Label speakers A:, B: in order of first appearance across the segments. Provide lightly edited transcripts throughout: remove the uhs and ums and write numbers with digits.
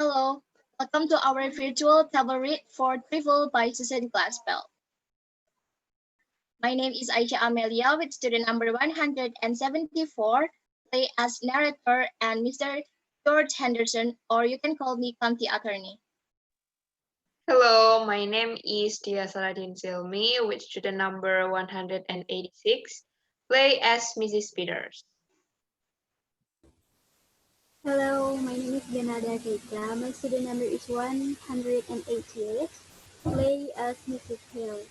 A: Hello, welcome to our virtual table read for Trifles by Susan Glaspell. My name is Aisyah Amelia with student number 174, play as narrator and Mr. George Henderson, or you can call me County Attorney.
B: Hello, my name is Dhiya Silmi with student number 186, play as Mrs. Peters.
C: Hello, my name is Genada. My student number is 188. Play as Mrs. Hale.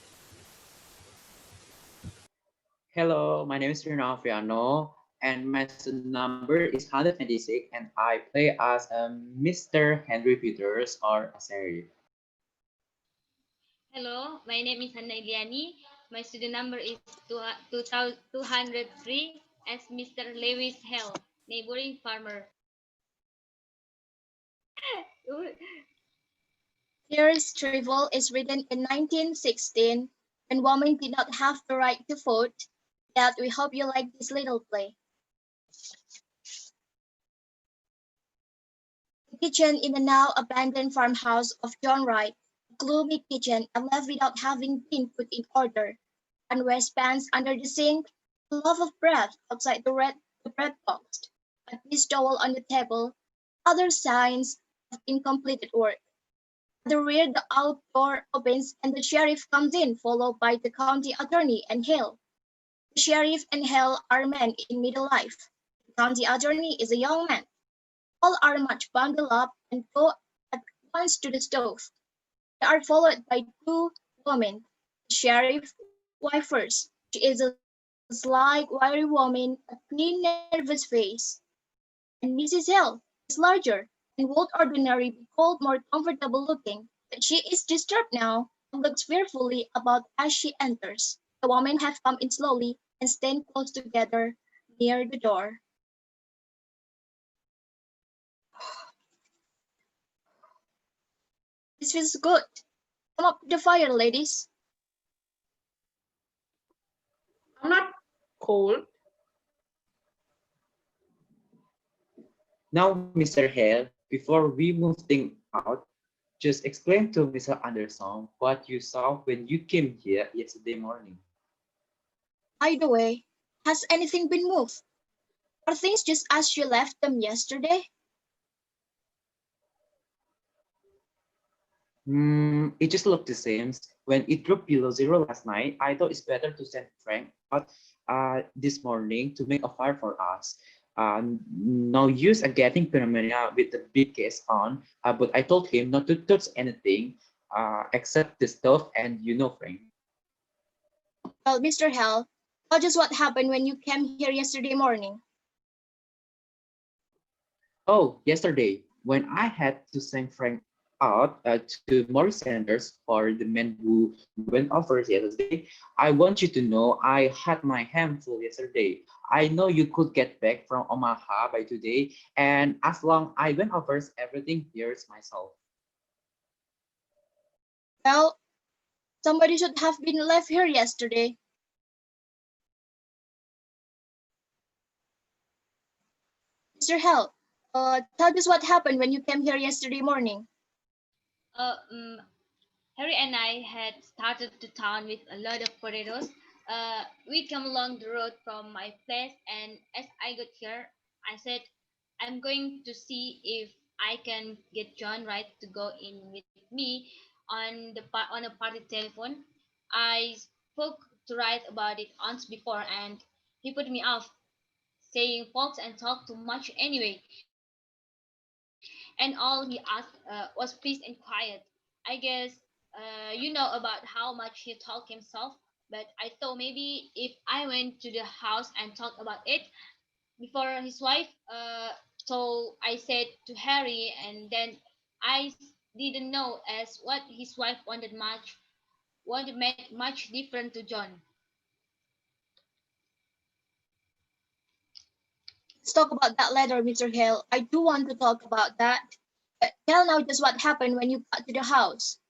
D: Hello, my name is Reno Afriano, and my student number is 126, and I play as Mr. Henry Peters or Asaika.
E: Hello, my name is Hanna Yani. My student number is 203 as Mr. Lewis Hale, neighboring farmer.
A: Here's Trifles is written in 1916 when women did not have the right to vote, yet we hope you like this little play. The kitchen in the now abandoned farmhouse of John Wright, a gloomy kitchen and left without having been put in order, and pans under the sink, a loaf of bread outside the bread box, a dish towel on the table, other signs of incompleted work. At the rear, the outdoor opens and the sheriff comes in, followed by the county attorney and Hale. The sheriff and Hale are men in middle life. The county attorney is a young man. All are much bundled up and go at once to the stove. They are followed by two women. The sheriff's wife first. She is a slight, wiry woman, a clean, nervous face. And Mrs. Hale is larger and would ordinarily be called more comfortable looking, but she is disturbed now and looks fearfully about as she enters. The women have come in slowly and stand close together near the door. This feels good. Come up to the fire, ladies.
B: I'm not cold.
D: Now, Mr. Hale, before we move things out, just explain to Mr. Anderson what you saw when you came here yesterday morning.
A: By the way, has anything been moved? Are things just as you left them yesterday?
D: It just looked the same. When it dropped below zero last night, I thought it's better to send Frank out this morning to make a fire for us. No use at getting pneumonia with the big case on, but I told him not to touch anything except the stove and Frank.
A: Well, Mr. Hale, tell us what happened when you came here yesterday morning.
D: Oh, yesterday, when I had to send Frank out to Morris Sanders for the men who went over yesterday, I want you to know I had my hand full yesterday. I know you could get back from Omaha by today, and as long I went over everything here's myself.
A: Well, somebody should have been left here yesterday. Mr. Hale, tell us what happened when you came here yesterday morning.
E: Harry and I had started to town with a lot of potatoes. We came along the road from my place, and as I got here, I said, I'm going to see if I can get John Wright to go in with me on a party telephone. I spoke to Wright about it once before, and he put me off, saying folks and talk too much anyway. And all he asked was peace and quiet. I guess you know about how much he talked himself, but I thought maybe if I went to the house and talked about it before his wife, so I said to Harry, and then I didn't know as what his wife wanted much different to John.
A: Let's talk about that later, Mr. Hale. I do want to talk about that. But tell now just what happened when you got to the house.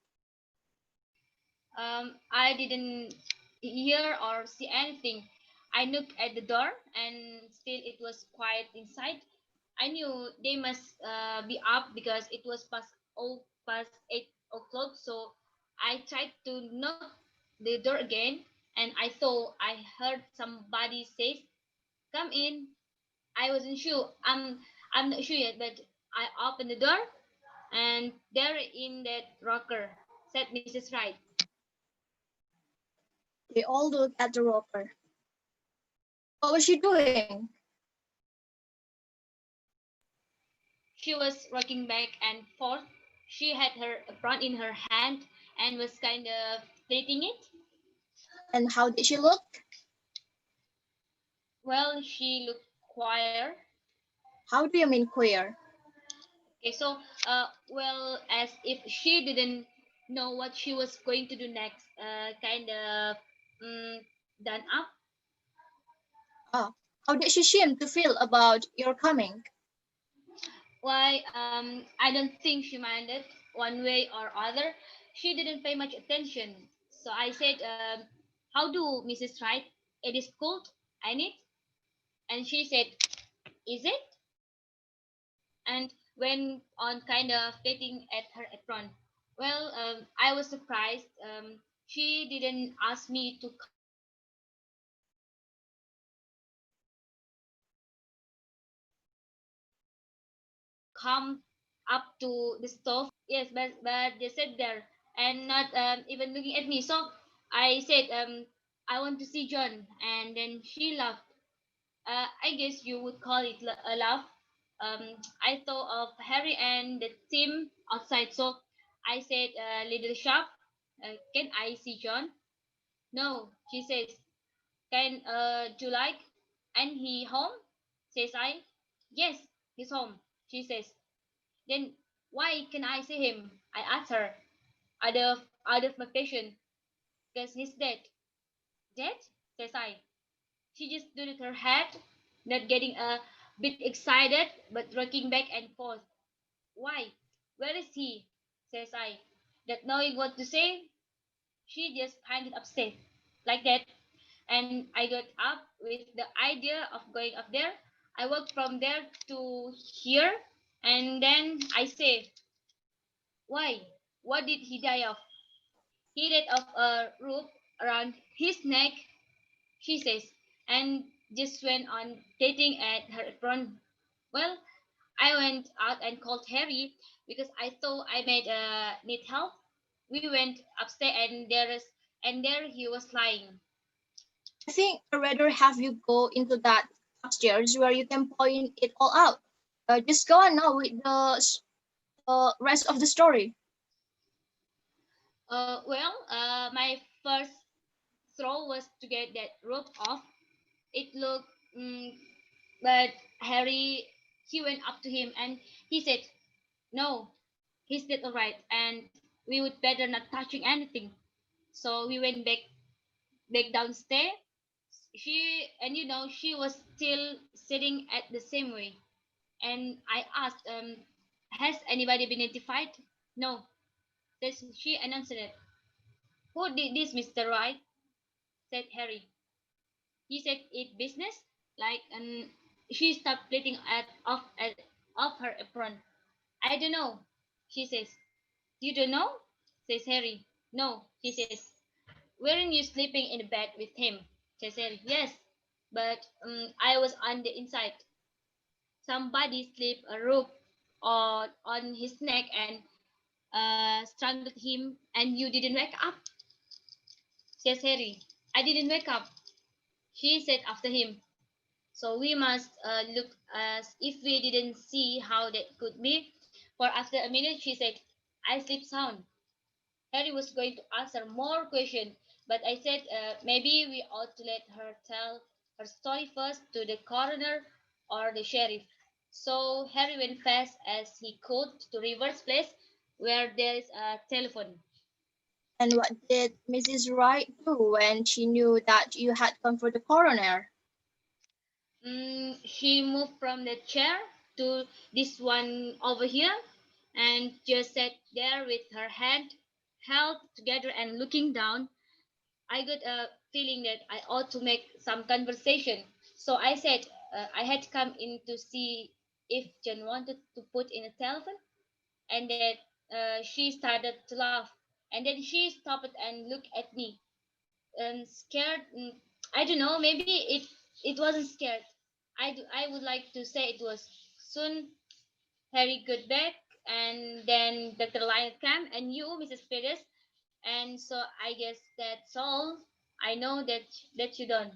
E: I didn't hear or see anything. I knocked at the door, and still it was quiet inside. I knew they must be up because it was past 8 o'clock. So I tried to knock the door again, and I thought I heard somebody say, "Come in." I wasn't sure. I'm not sure yet, but I opened the door, and there in that rocker sat Mrs. Wright.
A: They all looked at the rocker. What was she doing?
E: She was rocking back and forth. She had her apron in her hand and was kind of flipping it.
A: And how did she look?
E: Well, she looked queer.
A: How do you mean queer?
E: Okay, so well, as if she didn't know what she was going to do next. Kind of um, done up.
A: Ah, how did she seem to feel about your coming?
E: Why? I don't think she minded one way or other. She didn't pay much attention. So I said, "How do, Mrs. Wright? It is cold. I need." And she said, "Is it?" And went on kind of getting at her apron. Well, I was surprised. She didn't ask me to come up to the stove. Yes, but they sat there and not even looking at me. So I said, "I want to see John," and then she laughed. I guess you would call it a laugh. I thought of Harry and the team outside, so I said, "Little sharp, can I see John?" "No," she says. "Can you like? And he home?" says I. "Yes, he's home," she says. "Then why can I see him?" I asked her, out of my passion. "Because he's dead." "Dead?" says I. She just nodded her head, not getting a bit excited, but rocking back and forth. "Why? Where is he?" says I. Not knowing what to say, she just pointed upstairs, like that, and I got up with the idea of going up there. I walked from there to here, and then I say, "Why? What did he die of?" "He died of a rope around his neck," she says, and just went on dating at her apron. Well, I went out and called Harry because I thought I might need help. We went upstairs, and there he was lying.
A: I think I'd rather have you go into that upstairs where you can point it all out. Just go on now with the rest of the story.
E: My first throw was to get that rope off. It looked, but Harry, he went up to him and he said, "No, he's dead, all right, and we would better not touching anything." So we went back downstairs. She was still sitting at the same way. And I asked, "Has anybody been identified?" "No," says she announced it. "Who did this, Mr. Wright?" said Harry. He said it business, like, and she stopped pleating off her apron. "I don't know," she says. "You don't know?" says Harry. "No," she says. "Weren't you sleeping in the bed with him?" says Harry. "Yes, but I was on the inside. Somebody slipped a rope on his neck and strangled him, and you didn't wake up," says Harry. "I didn't wake up," she said after him. "So we must look as if we didn't see how that could be." For after a minute, she said, "I sleep sound." Harry was going to answer more questions, but I said maybe we ought to let her tell her story first to the coroner or the sheriff. So Harry went fast as he could to River's place, where there is a telephone.
A: And what did Mrs. Wright do when she knew that you had come for the coroner?
E: She moved from the chair to this one over here and just sat there with her hand held together and looking down. I got a feeling that I ought to make some conversation. So I said I had come in to see if Jen wanted to put in a telephone, and that she started to laugh, and then she stopped and looked at me, scared. I don't know. Maybe it wasn't scared. I would like to say it was. Soon Harry got back, and then Dr. Lion came, and you, Mrs. Peters, and so I guess that's all. I know that you don't.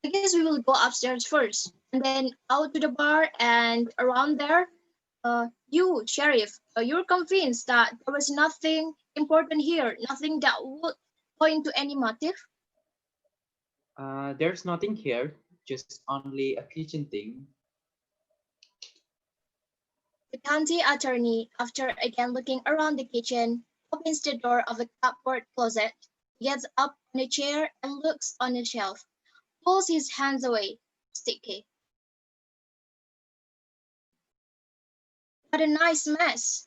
A: I guess we will go upstairs first, and then out to the bar and around there. You, Sheriff, you're convinced that there was nothing important here, nothing that would point to any motive?
D: There's nothing here, just only a kitchen thing.
A: The county attorney, after again looking around the kitchen, opens the door of a cupboard closet, gets up on a chair and looks on the shelf, pulls his hands away. Sticky. What a nice mess.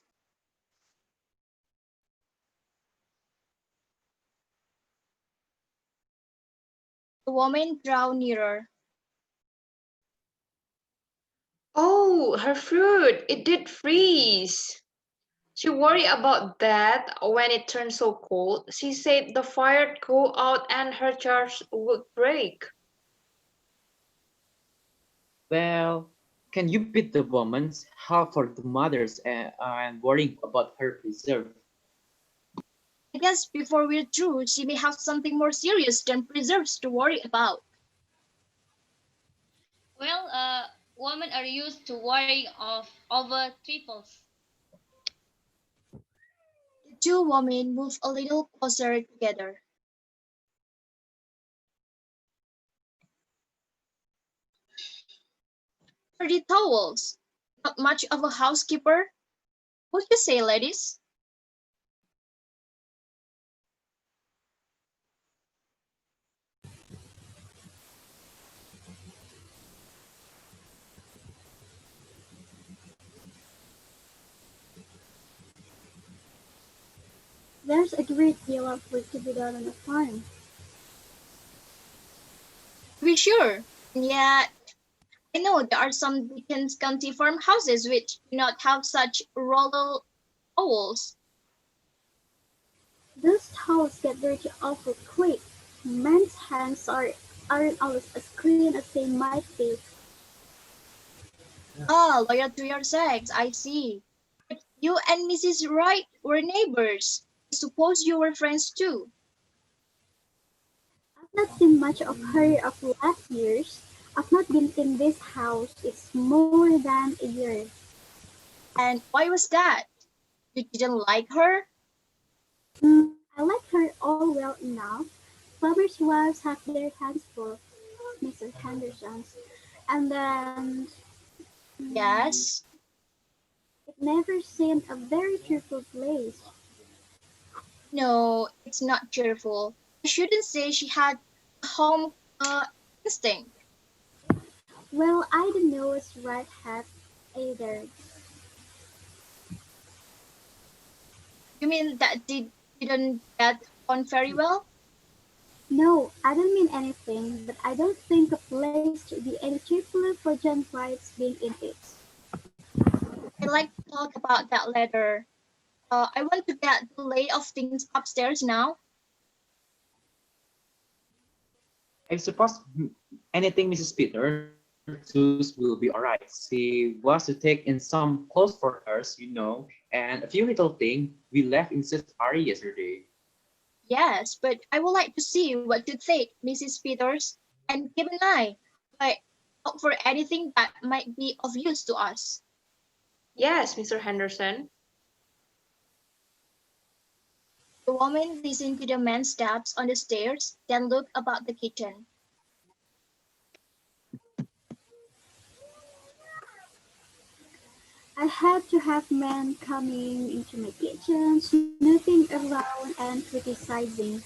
A: The woman drew nearer.
B: Oh, her fruit. It did freeze. She worried about that when it turned so cold. She said the fire'd go out and her jars would break.
D: Well, can you beat the woman's half for the mothers and worrying about her preserve?
A: I guess before we're through, she may have something more serious than preserves to worry about.
E: Well, women are used to worrying of over trifles.
A: The two women move a little closer together. Dirty towels. Not much of a housekeeper, would you say, ladies?
C: There's a great deal of work to be done on the farm.
A: To be sure. And yet, I know there are some Dickens County farmhouses which do not have such rural owls.
C: Those towels get dirty awful quick. Men's hands aren't always as clean as they might be.
A: Ah, loyal to your sex, I see. But you and Mrs. Wright were neighbors. I suppose you were friends too.
C: I've not seen much of her of last years. I've not been in this house. It's more than a year.
A: And why was that? You didn't like her?
C: I like her all well enough. Farmers' wives have their hands full, Mr. Henderson's. And then
A: Yes.
C: it never seemed a very cheerful place.
A: No, it's not cheerful. I shouldn't say she had a home instinct.
C: Well, I don't know what's right hat either.
A: You mean that didn't get on very well?
C: No, I don't mean anything, but I don't think a place to be any cheerfuler for John White's being in it.
A: I'd like to talk about that later. I want to get the lay of things upstairs now.
D: I suppose anything Mrs. Peters choose will be alright. She was to take in some clothes for us, and a few little things we left in Sis Ari yesterday.
A: Yes, but I would like to see what you think, Mrs. Peters, and keep an eye like, out for anything that might be of use to us.
B: Yes, Mr. Henderson.
A: The woman listened to the man's steps on the stairs, then looked about the kitchen.
C: I had to have men coming into my kitchen, snooping around and criticizing.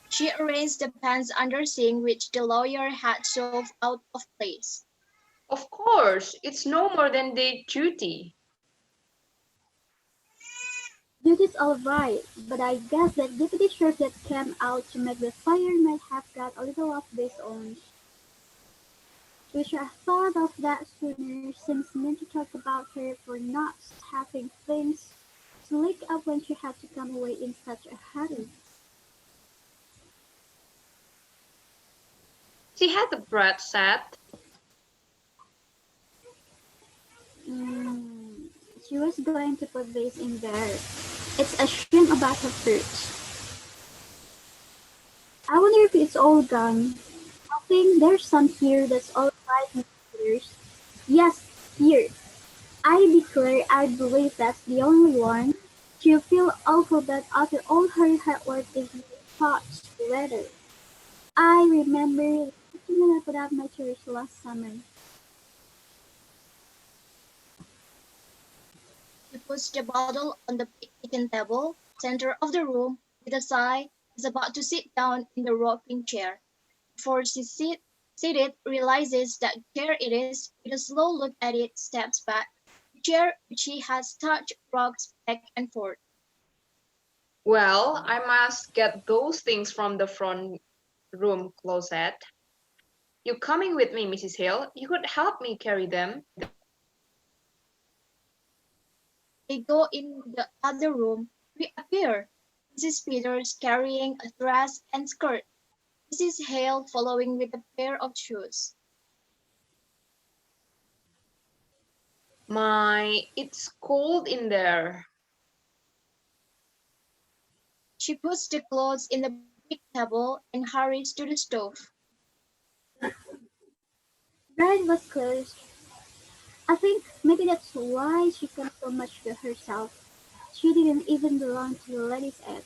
A: She arranged the pans under sink which the lawyer had shoved out of place.
B: Of course, it's no more than their duty.
C: Duty's alright, but I guess that deputy sheriff that came out to make the fire might have got a little of this own. Wish I thought of that sooner, seems meant to talk about her for not having things to lick up when she had to come away in such a hurry.
B: She had the bread set.
C: Mm, she was going to put this in there. It's a shame about her fruit. I wonder if it's all gone. I think there's some here that's all right, Mr. Yes, here. I declare I believe that's the only one. She'll feel awful that after all her hard work is touched letter. I remember when I put out my church last summer.
A: She puts the bottle on the kitchen table, center of the room, with a sigh, is about to sit down in the rocking chair. Before she seated, realizes that chair it is, with a slow look at it, steps back. The chair which she has touched rocks back and forth.
B: Well, I must get those things from the front room closet. You coming with me, Mrs. Hale? You could help me carry them.
A: They go in the other room, reappear. Mrs. Peters carrying a dress and skirt. Mrs. Hale following with a pair of shoes.
B: It's cold in there.
A: She puts the clothes in the big table and hurries to the stove.
C: Bride was closed. I think maybe that's why she comes so much to herself. She didn't even belong to the ladies' aid.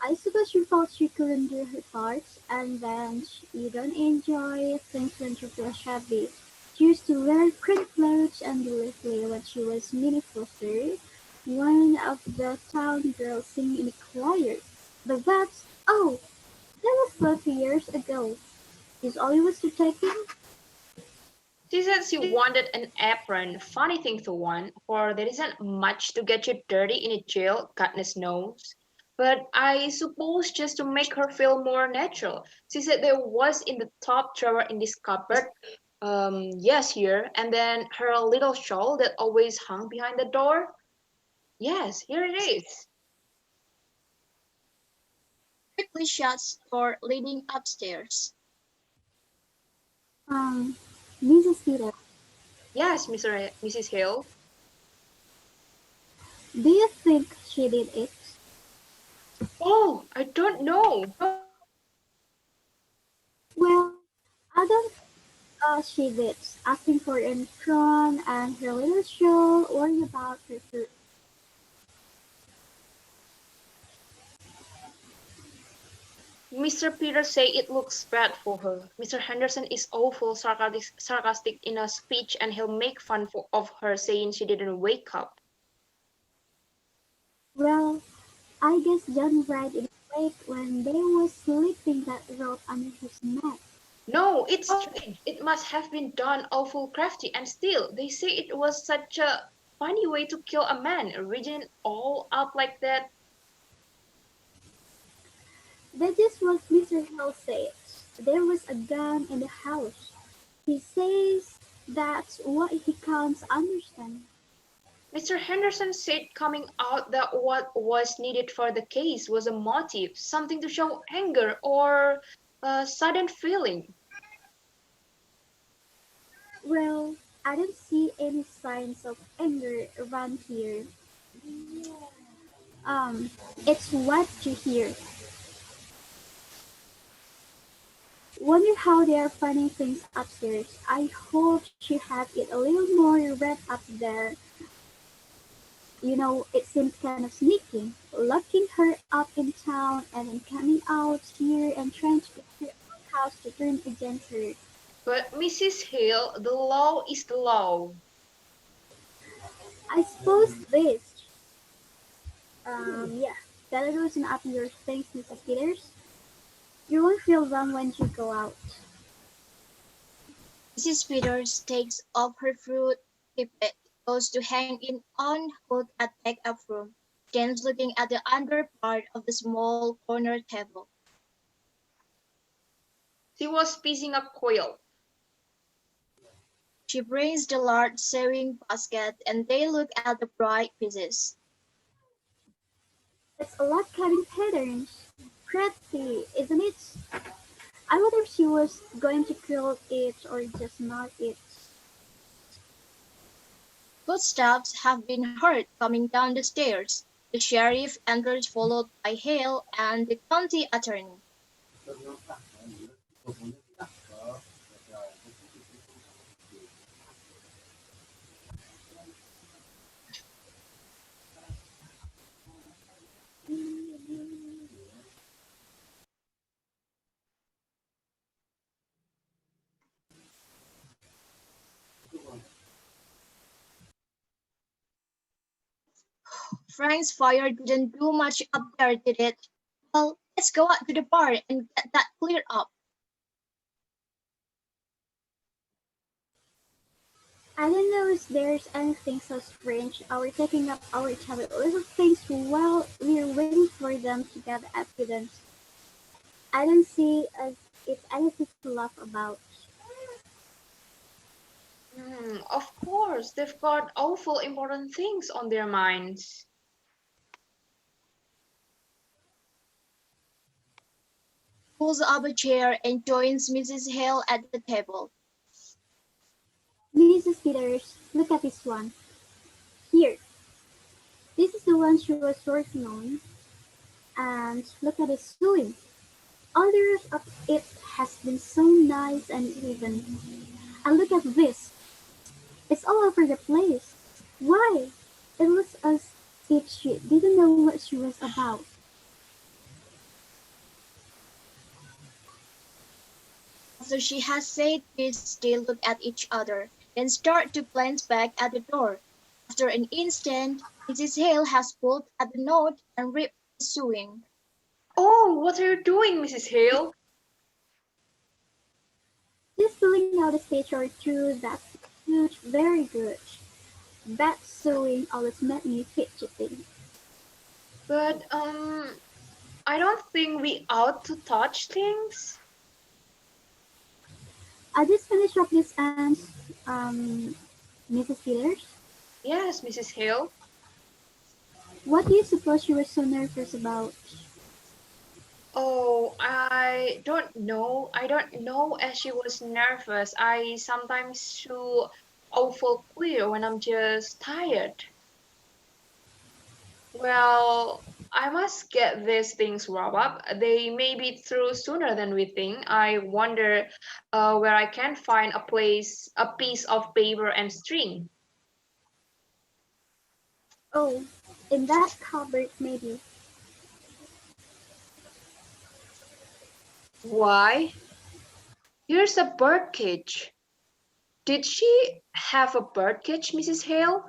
C: I suppose she felt she couldn't do her part, and then you don't enjoy things when you feel shabby. She used to wear pretty clothes and be lively when she was Minnie Foster, one of the town girls singing in the choir. But that's, oh, that was 12 years ago. Is all you was to take in?
B: She said she wanted an apron. Funny thing to want, for there isn't much to get you dirty in a jail, goodness knows. But I suppose just to make her feel more natural. She said there was in the top drawer in this cupboard. Yes, here. And then her little shawl that always hung behind the door. Yes, here it is.
A: Quickly shuts door leading upstairs.
C: Um, Mrs. Peter,
B: Yes, Mrs. Hale.
C: do you think she did it?
B: Oh, I don't know.
C: Well, I don't she did, asking for an prawn and her little shawl, worrying about her food.
B: Mr. Peters say it looks bad for her. Mr. Henderson is awful sarcastic in a speech and he'll make fun of her saying she didn't wake up.
C: Well, I guess John Wright in awake when they were slipping that rope under his neck.
B: No, it's strange. It must have been done awful crafty and still they say it was such a funny way to kill a man, rigging all up like that.
C: That is what Mr. Hale said. There was a gun in the house. He says that's what he can't understand.
B: Mr. Henderson said coming out that what was needed for the case was a motive, something to show anger or a sudden feeling.
C: Well, I don't see any signs of anger around here. Um, it's what you hear. Wonder how they are finding things upstairs. I hope she had it a little more wrapped up there. You know, it seems kind of sneaky. Locking her up in town and then coming out here and trying to get her own house to turn against her.
B: But Mrs. Hale, the law is the law.
C: I suppose this. Yeah. Better loosen up your things, Mrs. Peters. You won't feel wrong when you go out.
A: Mrs. Peters takes off her fruit tippet, goes to hang in on hook at backup room. stands looking at the under part of the small corner table.
B: She was piecing a quilt.
A: She brings the large sewing basket and they look at the bright pieces.
C: It's a lot cutting patterns. Pretty, isn't it? I wonder if she was going to curl it or just knot it.
A: Footsteps have been heard coming down the stairs. The sheriff enters followed by Hale and the county attorney. Frank's fire didn't do much up there, did it? Well, let's go out to the bar and get that cleared up.
C: I don't know if there's anything so strange or taking up our time with little things while we're waiting for them to get evidence. I don't see as it's anything to laugh about.
B: Of course, they've got awful important things on their minds.
A: Pulls up a chair and joins Mrs. Hale at the table.
C: Mrs. Peters, look at this one. Here, this is the one she was working on. And look at the sewing. All the rest of it has been so nice and even. And look at this. It's all over the place. Why? It looks as if she didn't know what she was about.
A: After she has said this, they look at each other, then start to glance back at the door. After an instant, Mrs. Hale has pulled at the note and ripped the sewing.
B: Oh, what are you doing, Mrs. Hale?
C: Just filling out a page or two, that's huge, very good. That sewing always made me fidgety.
B: But, I don't think we ought to touch things.
C: I just finished up this ends, Mrs. Peters.
B: Yes, Mrs. Hale.
C: What do you suppose you were so nervous about?
B: Oh, I don't know. I don't know as she was nervous. I sometimes feel awful queer when I'm just tired. Well, I must get these things wrapped up. They may be through sooner than we think. I wonder where I can find a piece of paper and string.
C: Oh, in that cupboard maybe.
B: Why? Here's a bird cage. Did she have a bird cage, Mrs. Hale?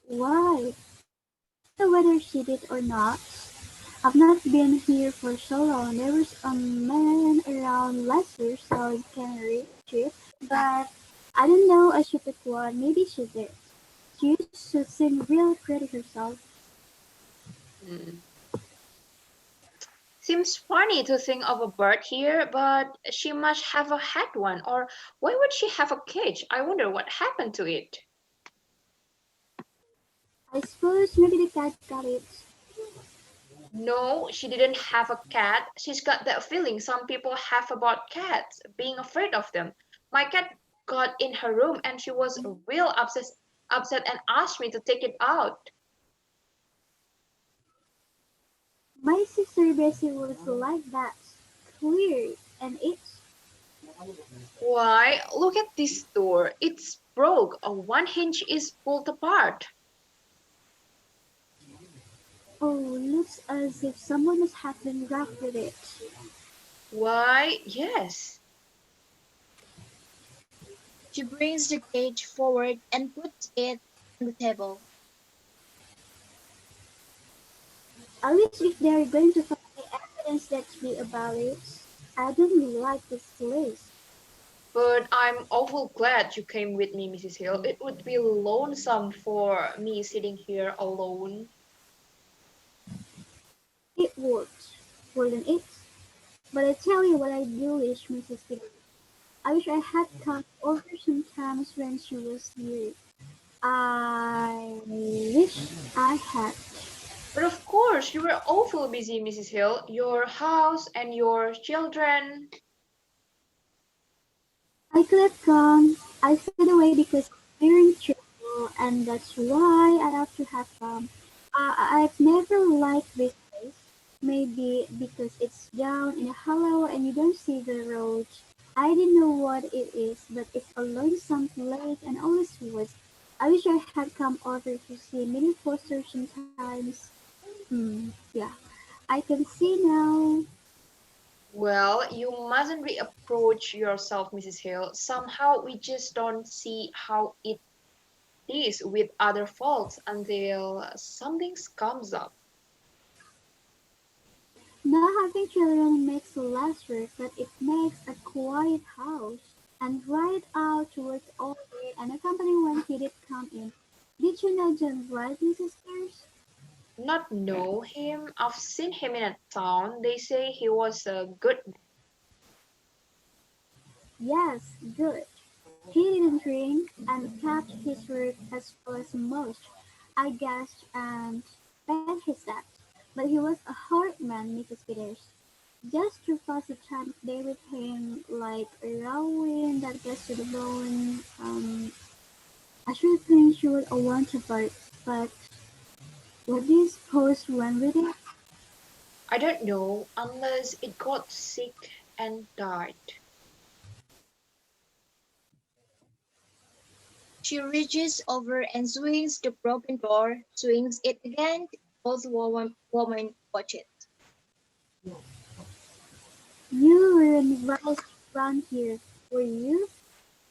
C: Why? I don't know whether she did or not. I've not been here for so long. There was a man around last year selling canary chips, but I don't know if she took one. Maybe she did. She used to sing real pretty herself.
B: Hmm. Seems funny to think of a bird here, but she must have had one. Or why would she have a cage? I wonder what happened to it.
C: I suppose maybe the cat got it.
B: No, she didn't have a cat. She's got that feeling some people have about cats, being afraid of them. My cat got in her room and she was real upset and asked me to take it out.
C: My sister Bessie was like that. Clear and it's
B: Why, look at this door. It's broke. One hinge is pulled apart.
C: oh looks as if someone has had been rough with it.
B: Why, yes.
A: She brings the cage forward and puts it on the table.
C: At least if they're going to find evidence that's me about it. I don't like this place.
B: But I'm awful glad you came with me, Mrs. Hill. It would be lonesome for me sitting here alone.
C: It worked, wouldn't it? But I tell you what I do wish, Mrs. Peters. I wish I had come over sometimes when she was here. I wish I had.
B: But of course, you were awful busy, Mrs. Hill. Your house and your children.
C: I could have come. I stayed away because I'm very trouble, and that's why I'd have to have come. I've never liked this place. Maybe because it's down in a hollow and you don't see the road. I didn't know what it is, but it's a lonesome lake and always was. I wish I had come over to see Minnie Foster sometimes. Yeah, I can see now.
B: Well, you mustn't reapproach yourself, Mrs. Hill. Somehow we just don't see how it is with other folks until something comes up.
C: Not having children makes less work, but it makes a quiet house. And ride out to work all day and accompany when he did come in. Did you know John Wright, Mrs. Spears?
B: Not know him. I've seen him in a town. They say he was a good.
C: Yes, good. He didn't drink and kept his word as well as most, I guessed, and paid his debt. But he was a hard man, Mrs. Peters. Just to pass the time of day with him, like rowing that gets to the bone. I should think she would want to part, but what do you suppose went with it?
B: I don't know unless it got sick and died.
A: She reaches over and swings the broken door, swings it again. Both women watch it.
C: You weren't raised around here, were you?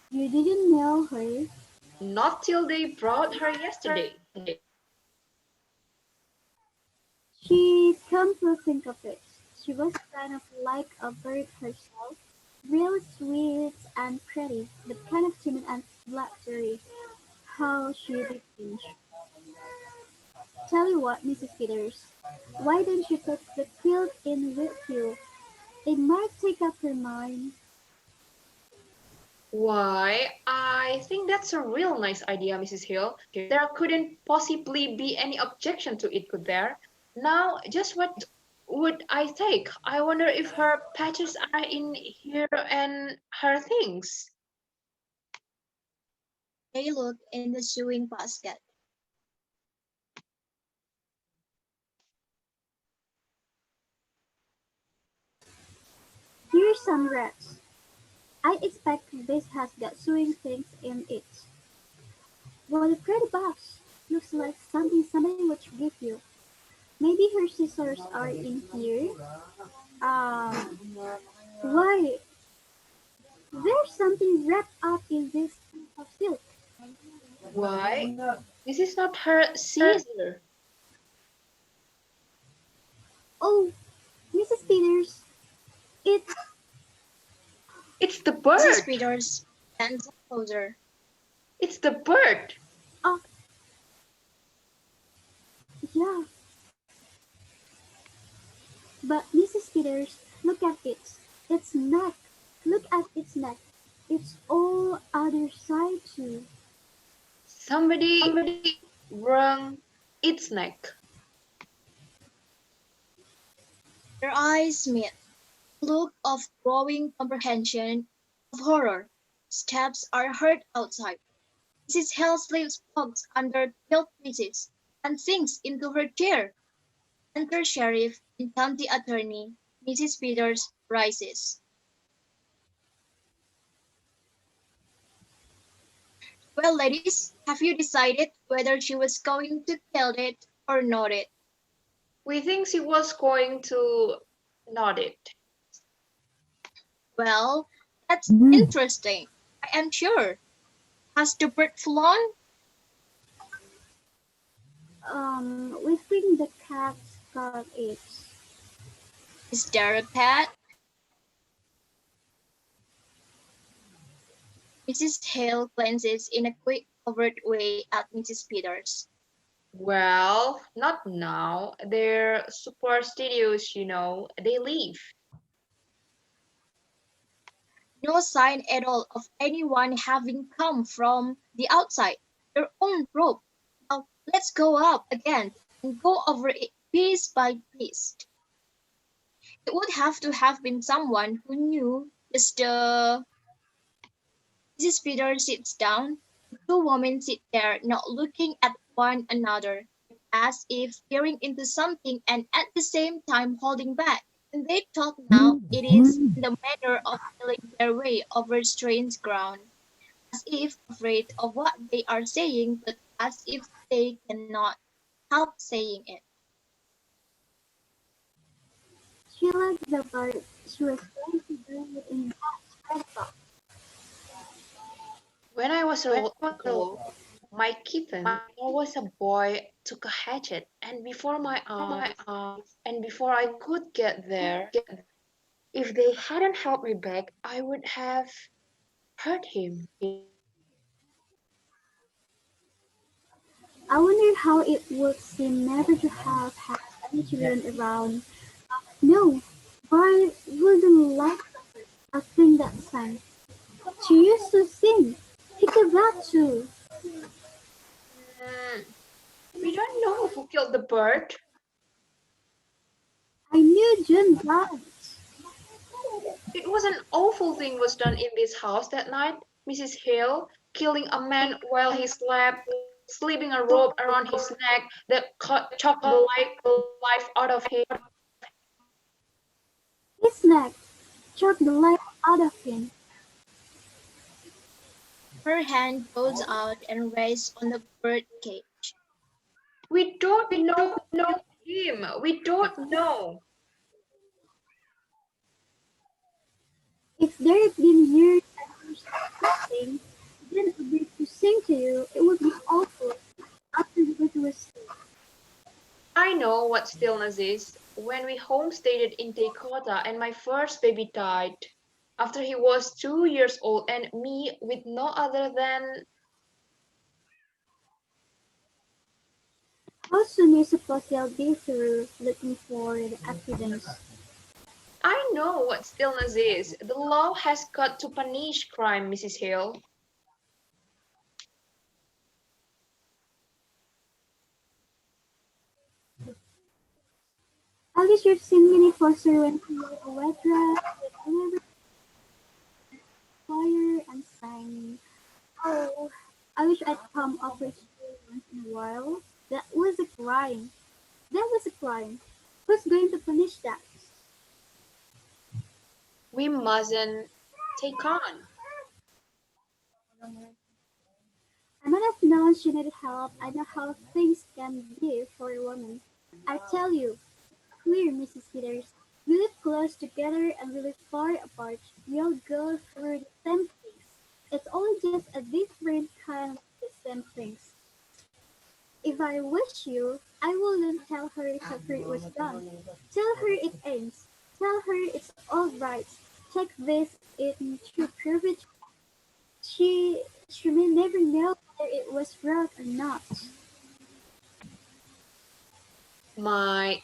C: You didn't know her.
B: Not till they brought her yesterday.
C: She, come to think of it, she was kind of like a bird herself, real sweet and pretty, but kind of timid and fluttery. How she did change. Tell you what, Mrs. Peters, why don't you take the quilt in with you? It might take up her mind.
B: Why, I think that's a real nice idea, Mrs. Hill. There couldn't possibly be any objection to it, could there? Now, just what would I take? I wonder if her patches are in here and her things.
A: They look in the sewing basket.
C: Here's some wraps. I expect this has got sewing things in it. What a pretty box! Looks like something somebody would give you. Maybe her scissors are in here. Um, why? There's something wrapped up in this piece of silk.
B: Why? This is not her Caesar.
C: Oh, Mrs. Peters, it's
B: It's the
A: Mrs.
B: bird.
A: Peters bends closer.
B: It's the bird.
C: oh yeah. But Mrs. Peters, look at it. Its neck. Look at its neck. It's all other side too.
B: Somebody wrung its neck.
A: Their eyes meet. Look of growing comprehension, of horror. Steps are heard outside. Mrs. Hale slips bugs under quilt pieces and sinks into her chair. Enter Sheriff and County Attorney. Mrs. Peters rises. Well, ladies, have you decided whether she was going to kill it or not it?
B: We think she was going to nod it.
A: Well, that's interesting. I am sure. Has the bird flown?
C: We think the cat's got it.
A: Is there a pet? Mrs. Hale glances in a quick, covert way at Mrs. Peters.
B: Well, not now. They're superstitious, They leave.
A: No sign at all of anyone having come from the outside. Their own rope. Now let's go up again and go over it piece by piece. It would have to have been someone who knew Mr. Mrs. Peters sits down. The two women sit there, not looking at one another, as if peering into something and at the same time holding back. And they talk now. It is in the manner of feeling their way over strange ground, as if afraid of what they are saying, but as if they cannot help saying it.
C: She liked the part she was going to do it in that.
B: When I was a little girl, my kitten, there was a boy took a hatchet, and before I could get there, if they hadn't helped me back, I would have hurt him.
C: I wonder how it would seem never to have had any children around. No, Bart wouldn't like a thing that sang. She used to sing. He could rap too.
B: Mm, we don't know who killed the bird.
C: I knew John Bart.
B: It was an awful thing was done in this house that night. Mrs. Hale killing a man while he slept, slipping a rope around his neck that choked the life out of him.
C: His neck choked the life out of him.
A: Her hand goes out and rests on the bird cage.
B: We don't know who killed him. We don't know.
C: If there had been years and years of nothing, then a bird to sing to you, it would be awful. After the bird was still.
B: I know what stillness is. When we homesteaded in Dakota and my first baby died after he was 2 years old and me with no other than
C: How soon you suppose they'll be through looking for the evidence?
B: I know what stillness is. The law has got to punish crime, Mrs. Hale.
C: At least you've seen Minnie Foster when she wore a wet dress with a little fire and sang. Oh, I wish I'd come over to you once in a while. That was a crime. That was a crime. Who's going to punish that?
B: We mustn't take on.
C: I might have known she needed help. I know how things can be for a woman. I tell you, clear, Mrs. Peters. We live close together and we live far apart. We all go through the same things. It's only just a different kind of the same things. If I wish you, I wouldn't tell her after it was done. Tell her it ends. Tell her it's all right. Take this in to prove it. She may never know whether it was wrong or not.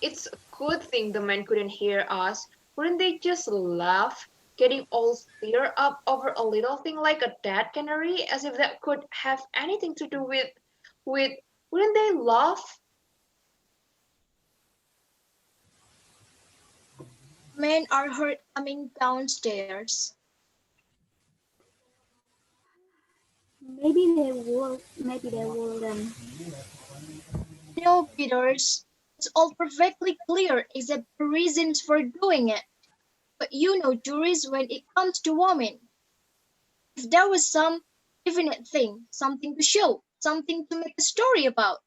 B: It's a good thing the men couldn't hear us. Wouldn't they just laugh, getting all stirred up over a little thing like a dead canary, as if that could have anything to do with, wouldn't they laugh?
A: Men are heard coming downstairs.
C: Maybe they would. Maybe they wouldn't.
A: No, Peters. It's all perfectly clear except the reasons for doing it. But you know juries when it comes to women. If there was some definite thing, something to show, something to make a story about,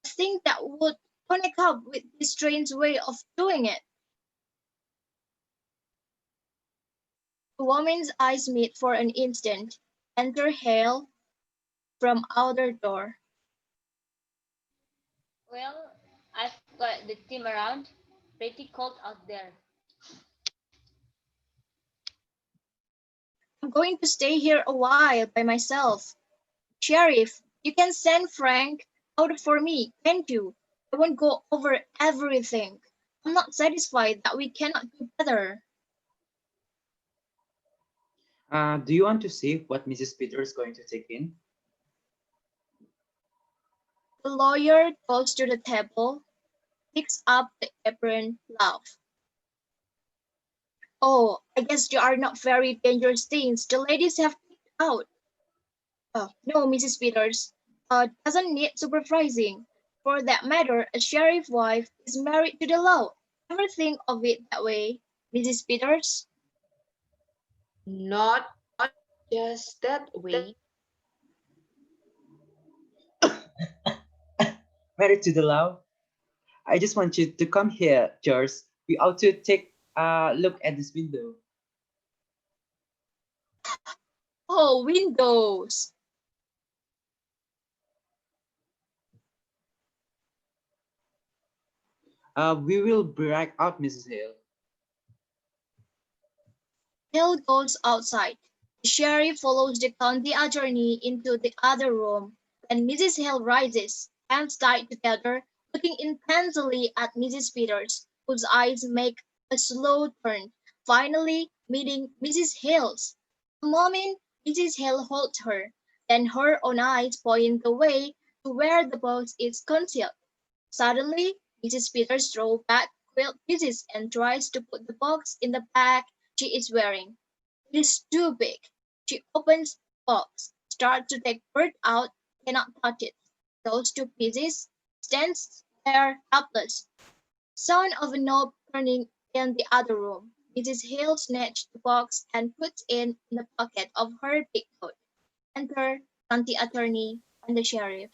A: a thing that would connect up with this strange way of doing it. The woman's eyes meet for an instant. Enter Hale from outer door.
E: Well, I've got the team around. Pretty cold out there.
A: I'm going to stay here a while by myself. Sheriff, you can send Frank out for me, can't you? I won't go over everything. I'm not satisfied that we cannot do better.
D: Do you want to see what Mrs. Peter is going to take in?
A: The lawyer goes to the table, picks up the apron, laughs. Oh, I guess you are not very dangerous things the ladies have picked out. Oh, no, Mrs. Peters. Doesn't need supervising. For that matter, a sheriff's wife is married to the law. Never think of it that way, Mrs. Peters.
B: Not just that way.
D: Married to the law? I just want you to come here, George. We ought to take a look at this window.
A: Oh, windows.
D: We will be right out, Mrs. Hale.
A: Hale goes outside. The sheriff follows the county attorney into the other room. Then Mrs. Hale rises, hands tied together, looking intensely at Mrs. Peters, whose eyes make a slow turn, finally meeting Mrs. Hale's. A moment Mrs. Hale holds her, then her own eyes point the way to where the box is concealed. Suddenly, Mrs. Peters throws back quilt pieces and tries to put the box in the bag she is wearing. It is too big. She opens the box, starts to take bird out, cannot touch it. Those two pieces stands there helpless. Sound of a knob turning in the other room. Mrs. Hale snatches the box and puts it in the pocket of her big coat. Enter county attorney and the sheriff.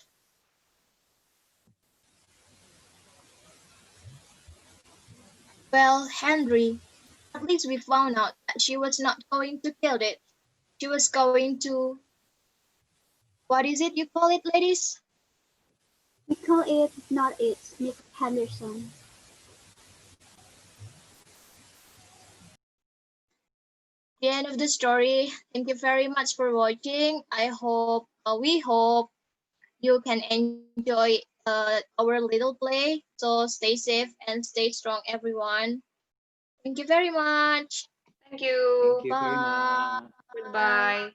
A: Well, Henry, at least we found out that she was not going to kill it. She was going to, what is it you call it, ladies?
C: We call it not it, Miss Henderson.
A: The end of the story. Thank you very much for watching. We hope you can enjoy our little play. So stay safe and stay strong, everyone. Thank you very much.
B: Thank
D: Thank
B: you.
D: you very
A: Bye.
D: much.
B: Goodbye.